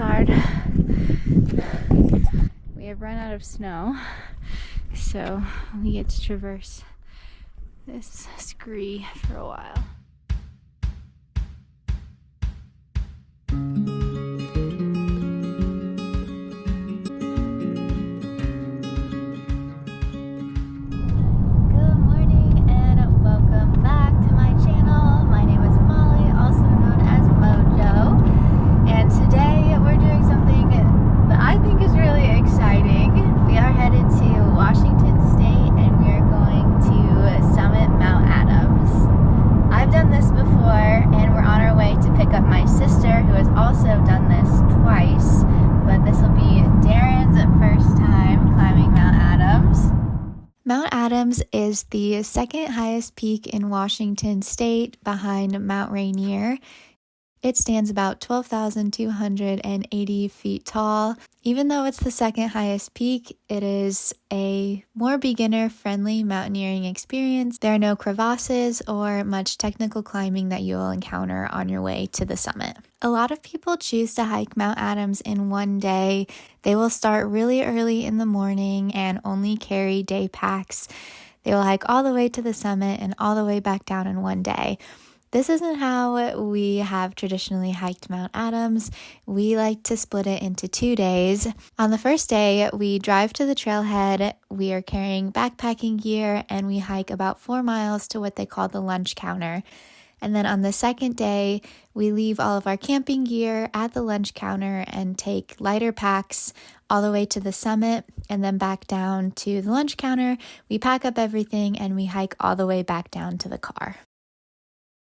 hard. We have run out of snow, so we get to traverse this scree for a while. Mount Adams is the second highest peak in Washington state behind Mount Rainier. It stands about 12,280 feet tall. Even though it's the second highest peak, it is a more beginner-friendly mountaineering experience. There are no crevasses or much technical climbing that you will encounter on your way to the summit. A lot of people choose to hike Mount Adams in one day. They will start really early in the morning and only carry day packs. They will hike all the way to the summit and all the way back down in one day. This isn't how we have traditionally hiked Mount Adams. We like to split it into 2 days. On the first day, we drive to the trailhead. We are carrying backpacking gear and we hike about 4 miles to what they call the lunch counter. And then on the second day, we leave all of our camping gear at the lunch counter and take lighter packs all the way to the summit and then back down to the lunch counter. We pack up everything and we hike all the way back down to the car.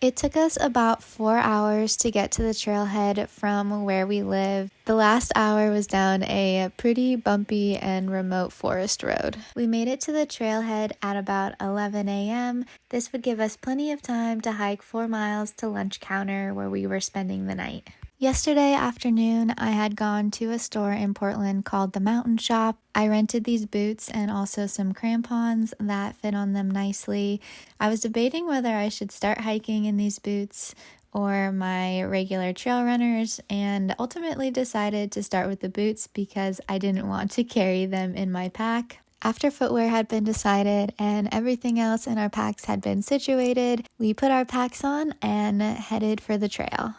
It took us about 4 hours to get to the trailhead from where we live. The last hour was down a pretty bumpy and remote forest road. We made it to the trailhead at about 11 a.m. This would give us plenty of time to hike 4 miles to lunch counter where we were spending the night. Yesterday afternoon, I had gone to a store in Portland called the Mountain Shop. I rented these boots and also some crampons that fit on them nicely. I was debating whether I should start hiking in these boots or my regular trail runners, and ultimately decided to start with the boots because I didn't want to carry them in my pack. After footwear had been decided and everything else in our packs had been situated, we put our packs on and headed for the trail.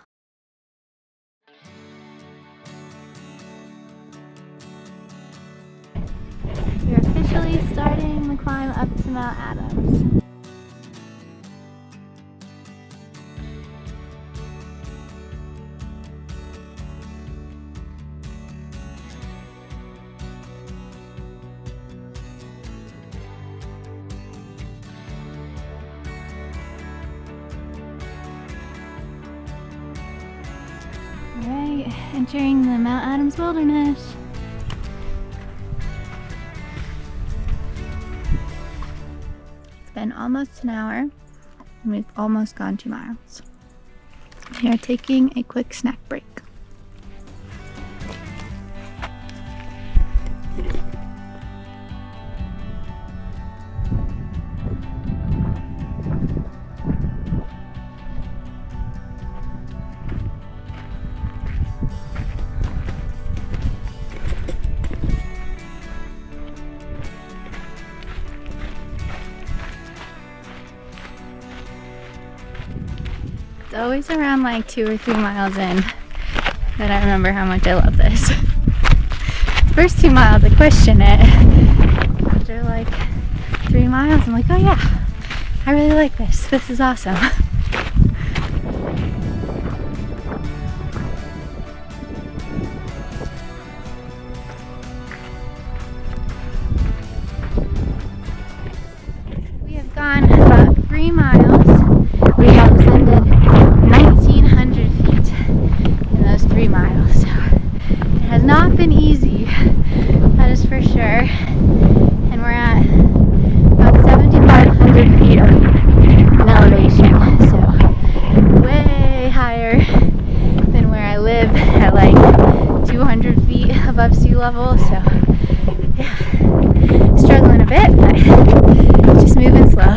We're officially starting the climb up to Mount Adams. Alright, entering the Mount Adams wilderness. Been almost an hour and we've almost gone 2 miles. We are taking a quick snack break. It's always around like 2 or 3 miles in that I remember how much I love this. The first 2 miles I question it. After like 3 miles I'm like, oh yeah, I really like this. This is awesome. We have gone about 3 miles. We have ascended 1,900 feet in those 3 miles. So it has not been easy, that is for sure. And we're at about 7,500 feet of an elevation. So way higher than where I live at like 200 feet above sea level. So yeah, struggling a bit, but just moving slow.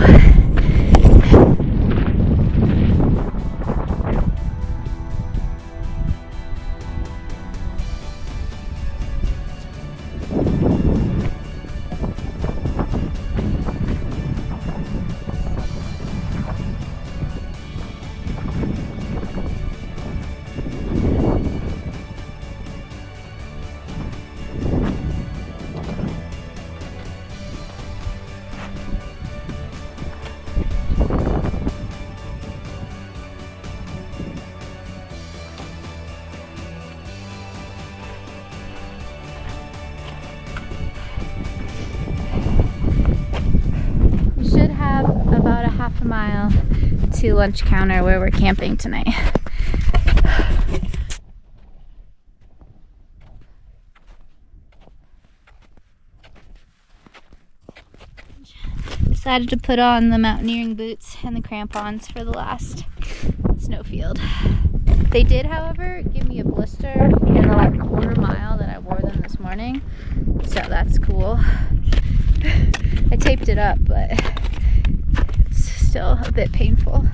mile to lunch counter where we're camping tonight. Decided to put on the mountaineering boots and the crampons for the last snowfield. They did, however, give me a blister in the like quarter mile that I wore them this morning, so that's cool. I taped it up, but it's still a bit painful.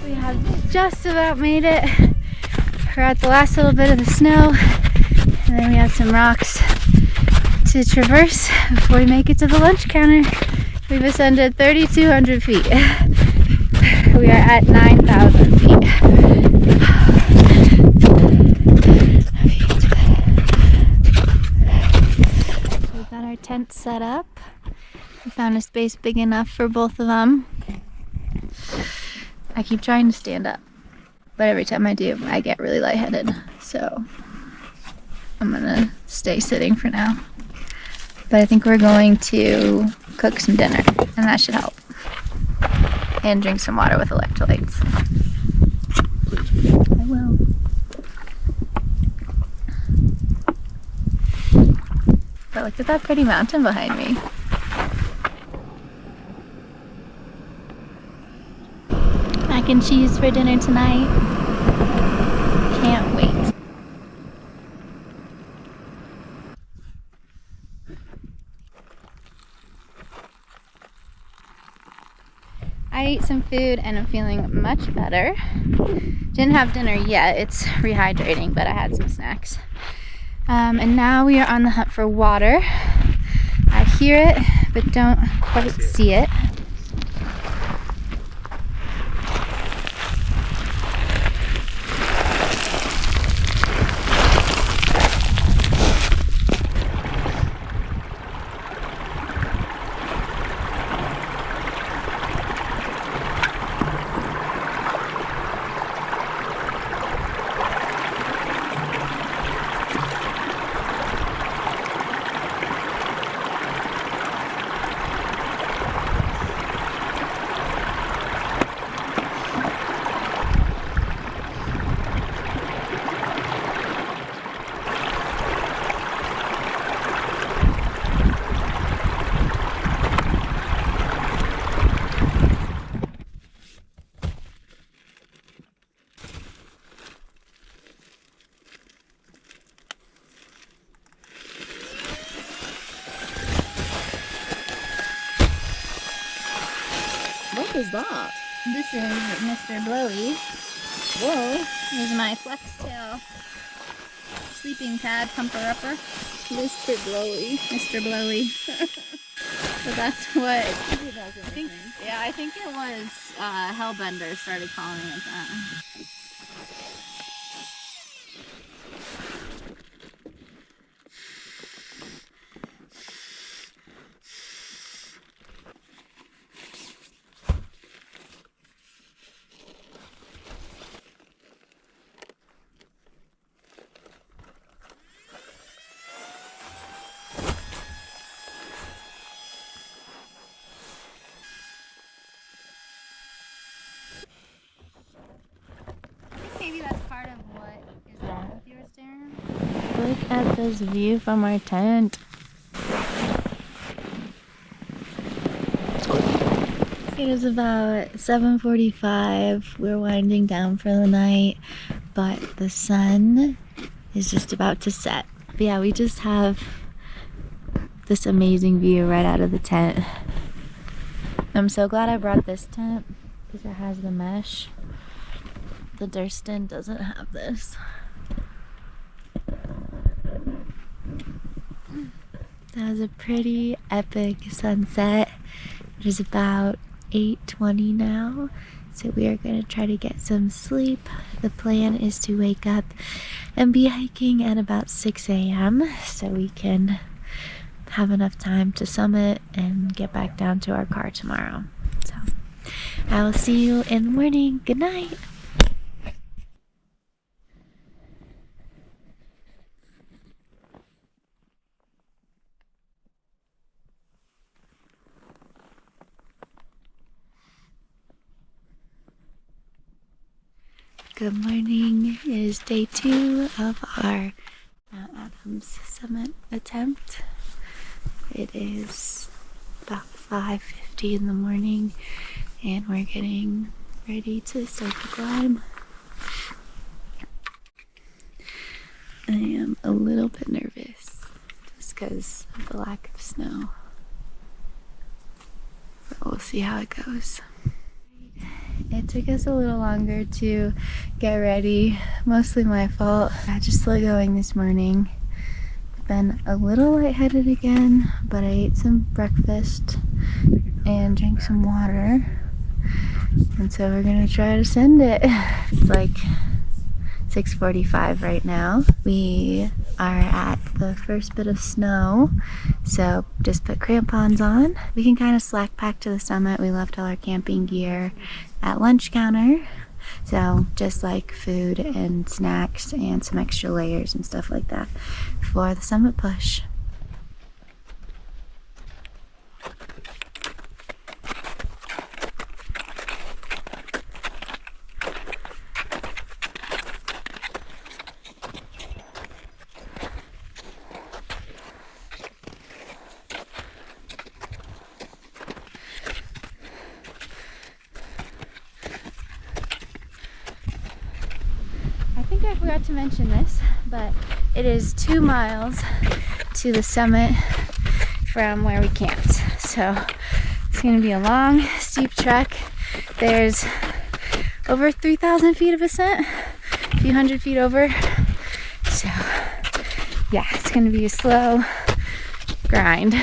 We have just about made it. We're at the last little bit of the snow, and then we have some rocks to traverse before we make it to the lunch counter. We've ascended 3,200 feet. We are at 9,000 feet. So we've got our tent set up. We found a space big enough for both of them. I keep trying to stand up, but every time I do, I get really lightheaded. So I'm gonna stay sitting for now. But I think we're going to cook some dinner, and that should help. And drink some water with electrolytes. I will. But look at that pretty mountain behind me. Mac and cheese for dinner tonight. Can't wait. I ate some food and I'm feeling much better. Didn't have dinner yet, it's rehydrating, but I had some snacks. And now we are on the hunt for water. I hear it, but don't quite see it. What is that? This is Mr. Blowy. Whoa. This is my flex tail sleeping pad pumper-upper. Mr. Blowy. Mr. Blowy. So that's what I think it was Hellbender started calling it that. Maybe that's part of what is wrong with your stern. Look at this view from our tent. It is about 7:45. We're winding down for the night, but the sun is just about to set. But yeah, we just have this amazing view right out of the tent. I'm so glad I brought this tent because it has the mesh. The Durston doesn't have this. That was a pretty epic sunset. It is about 8:20 now, so we are going to try to get some sleep. The plan is to wake up and be hiking at about 6 a.m. so we can have enough time to summit and get back down to our car tomorrow. So I will see you in the morning. Good night. Good morning. It is day 2 of our Mount Adams summit attempt. It is about 5:50 in the morning and we're getting ready to start the climb. I am a little bit nervous just because of the lack of snow, but we'll see how it goes. It took us a little longer to get ready, mostly my fault. I just slow going this morning. Been a little lightheaded again, but I ate some breakfast and drank some water. And so we're gonna try to send it. It's like 6:45 right now. We are at the first bit of snow, so just put crampons on. We can kind of slack pack to the summit. We left all our camping gear at lunch counter, so just like food and snacks and some extra layers and stuff like that for the summit push. I forgot to mention this, but it is 2 miles to the summit from where we camped. So it's going to be a long, steep trek. There's over 3,000 feet of ascent, a few hundred feet over. So yeah, it's going to be a slow grind,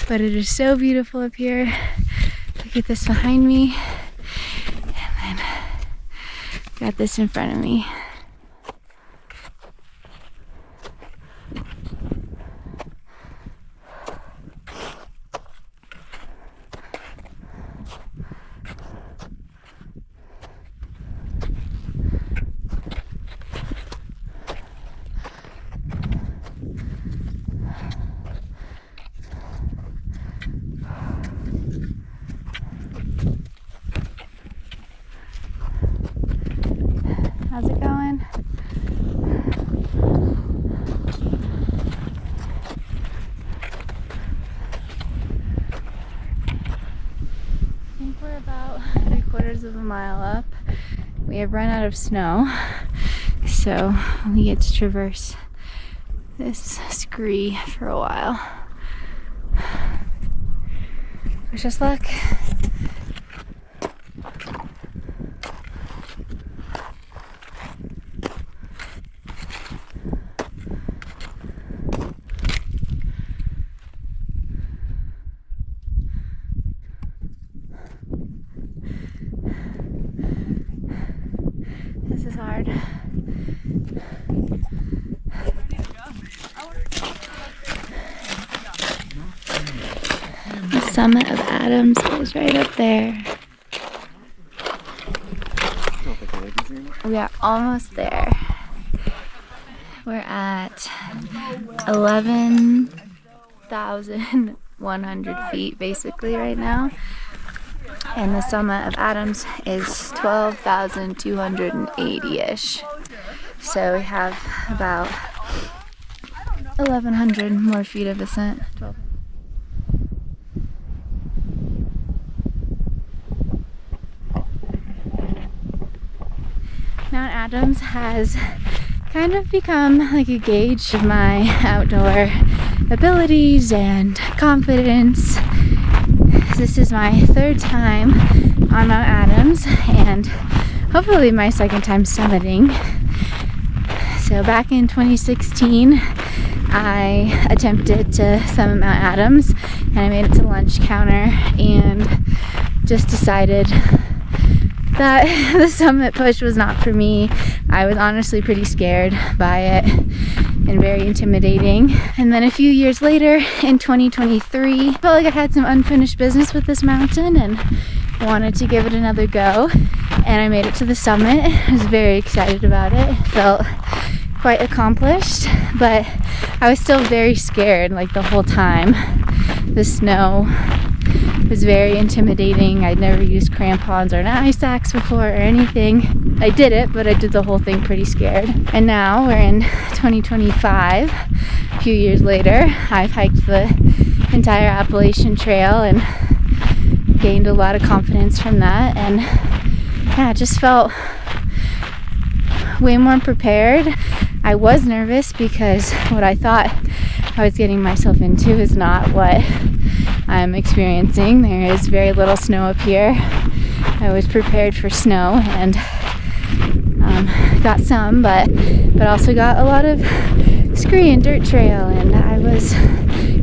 but it is so beautiful up here. Look at this behind me, and then got this in front of me. How's it going? I think we're about 3/4 of a mile up. We have run out of snow, so we get to traverse this scree for a while. Wish us luck. This is hard. The summit of Adams is right up there. We are almost there. We're at 11,100 feet basically right now. And the summit of Adams is 12,280-ish. So we have about 1,100 more feet of ascent. Mount Adams has kind of become like a gauge of my outdoor abilities and confidence. This is my 3rd time on Mount Adams and hopefully my 2nd time summiting. So back in 2016, I attempted to summit Mount Adams and I made it to lunch counter and just decided that the summit push was not for me. I was honestly pretty scared by it and very intimidating. And then a few years later in 2023, I felt like I had some unfinished business with this mountain and wanted to give it another go, and I made it to the summit. I was very excited about it. Felt quite accomplished, but I was still very scared like the whole time. The snow was very intimidating. I'd never used crampons or an ice axe before or anything. I did it, but I did the whole thing pretty scared. And now we're in 2025, a few years later. I've hiked the entire Appalachian Trail and gained a lot of confidence from that, and yeah, just felt way more prepared. I was nervous because what I thought I was getting myself into is not what I'm experiencing. There is very little snow up here. I was prepared for snow and got some, but also got a lot of scree and dirt trail, and I was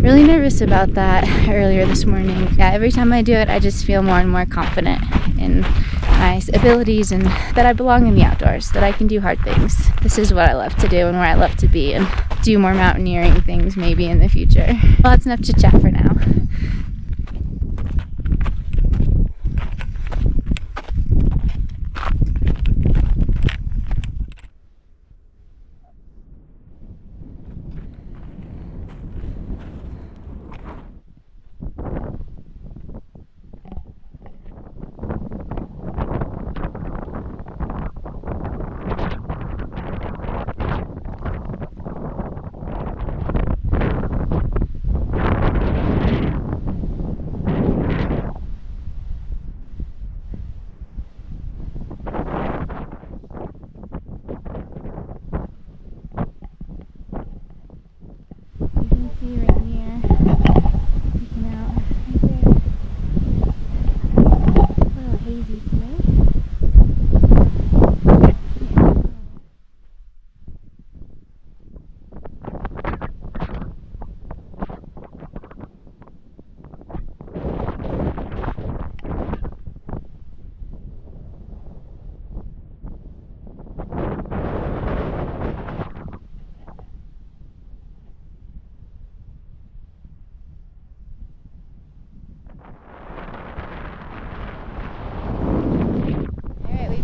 really nervous about that earlier this morning. Yeah, every time I do it, I just feel more and more confident in my abilities and that I belong in the outdoors, that I can do hard things. This is what I love to do and where I love to be, and do more mountaineering things maybe in the future. Well, that's enough chit chat for now.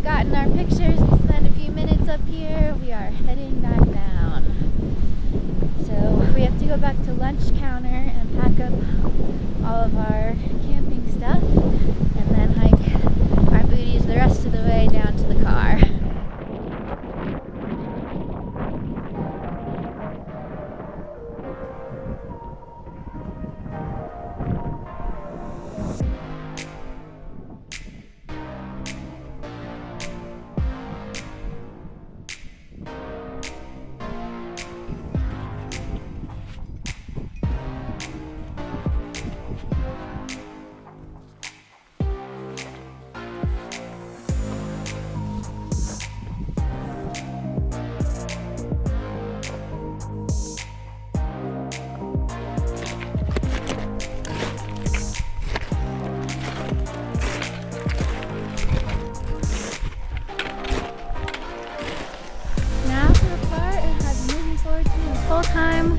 Gotten our pictures and spent a few minutes up here. We are heading back down. So we have to go back to lunch counter and pack up all of our camping stuff and then hike our booties the rest of the way down to the car. Time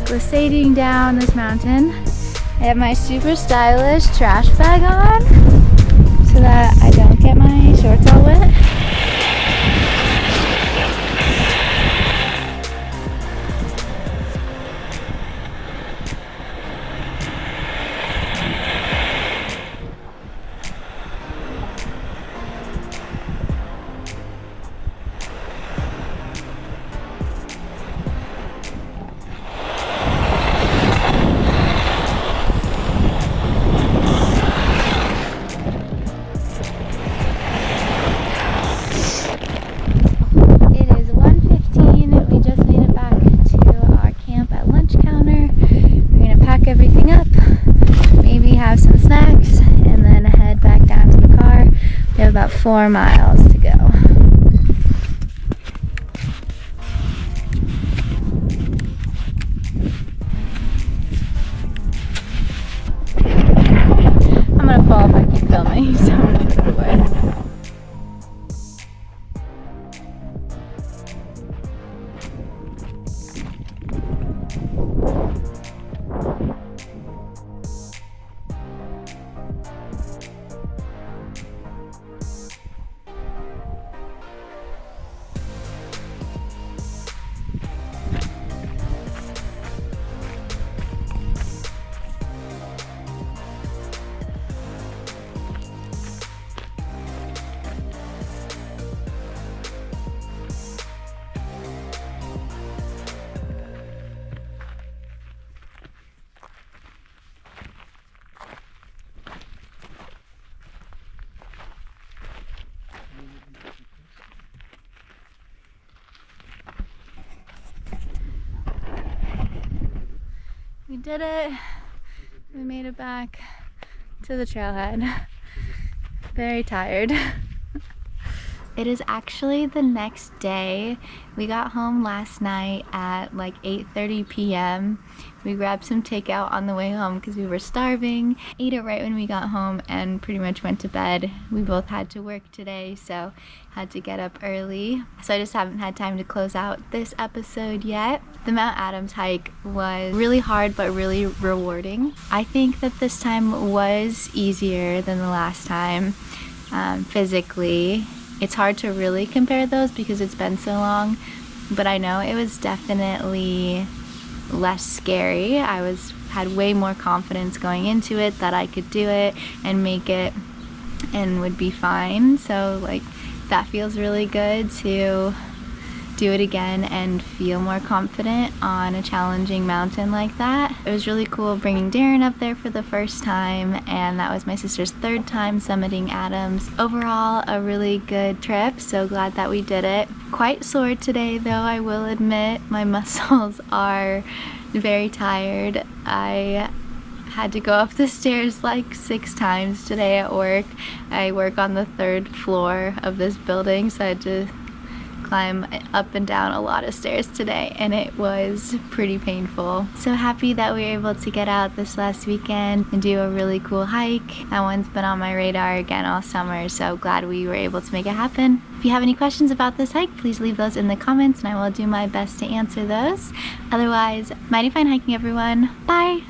glissading down this mountain. I have my super stylish trash bag on so that I don't get my shorts all wet. Everything up, maybe have some snacks, and then head back down to the car. We have about 4 miles to go. I'm gonna fall if I keep filming, so I'm gonna put it away. did it. We made it back to the trailhead. Very tired. It is actually the next day. We got home last night at like 8:30 p.m. We grabbed some takeout on the way home because we were starving. Ate it right when we got home and pretty much went to bed. We both had to work today, so had to get up early. So I just haven't had time to close out this episode yet. The Mount Adams hike was really hard but really rewarding. I think that this time was easier than the last time physically. It's hard to really compare those because it's been so long, but I know it was definitely less scary. I had way more confidence going into it that I could do it and make it and would be fine. So like that feels really good to do it again and feel more confident on a challenging mountain like that. It was really cool bringing Darren up there for the first time, and that was my sister's third time summiting Adams. Overall, a really good trip, so glad that we did it. Quite sore today though, I will admit. My muscles are very tired. I had to go up the stairs like 6 times today at work. I work on the 3rd floor of this building, so I had to climb up and down a lot of stairs today, and it was pretty painful. So happy that we were able to get out this last weekend and do a really cool hike. That one's been on my radar again all summer, so glad we were able to make it happen. If you have any questions about this hike, please leave those in the comments and I will do my best to answer those. Otherwise, mighty fine hiking everyone. Bye!